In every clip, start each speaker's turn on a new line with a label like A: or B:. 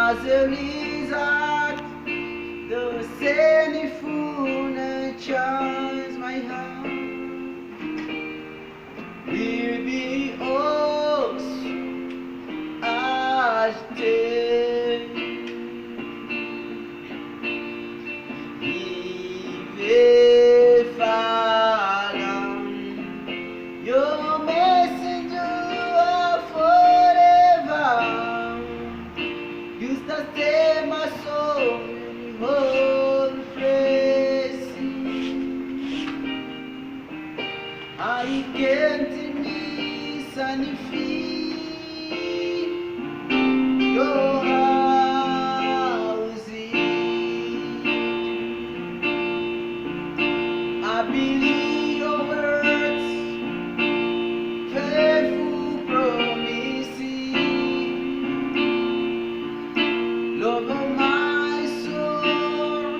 A: as a lizard, the sinful charms my heart will be oaks as day. If your messenger of forever, you sustain my soul in whole praise. I can't miss any feet your house. I believe your words, faithful promises, love of my soul,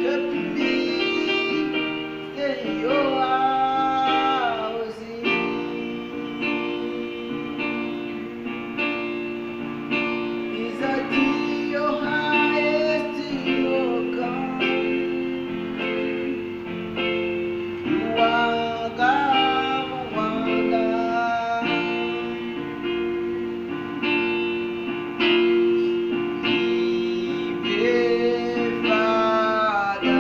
A: kept me in your house. Is that your highest, your God? You are God, wonder. Father,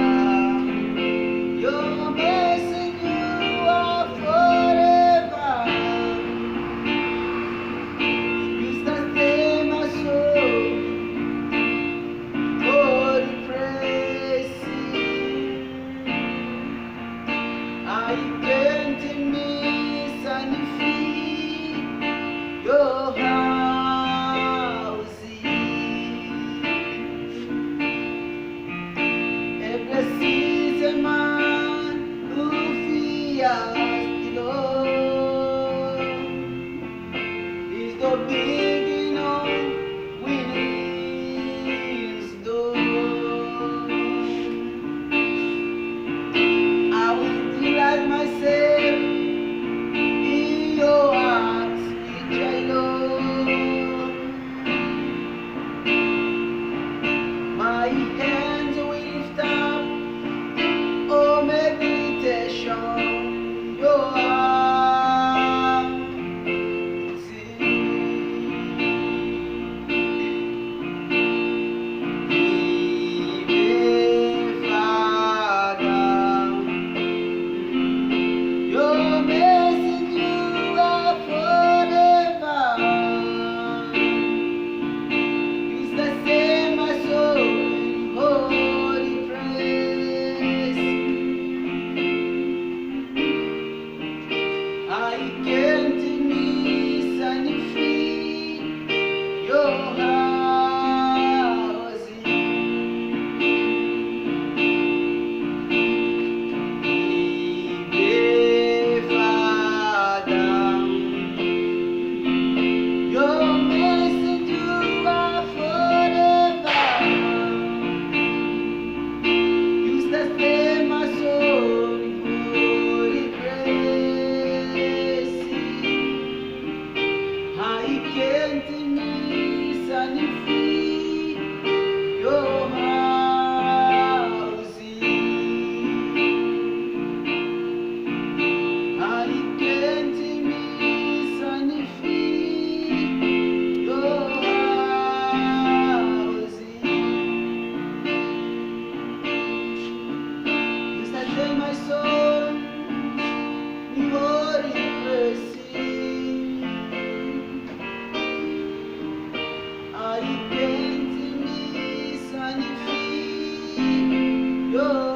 A: your messenger of forever, you sustain my soul, holy praise. I can't miss any feet your house. A blessed is a man who fears the Lord. He's the beginning of wisdom. I will delight myself in your arms, which I love. My hands will lift up, oh meditation, your arms. Father, your messenger of forever, you sustain my soul in holy praise. I can't miss any feet your house. Father, your messenger of forever, you sustain my soul in holy praise. I can't miss any feet your house. I can't miss any feet your house. You sustain my soul in holy mercy. I can't miss any feet your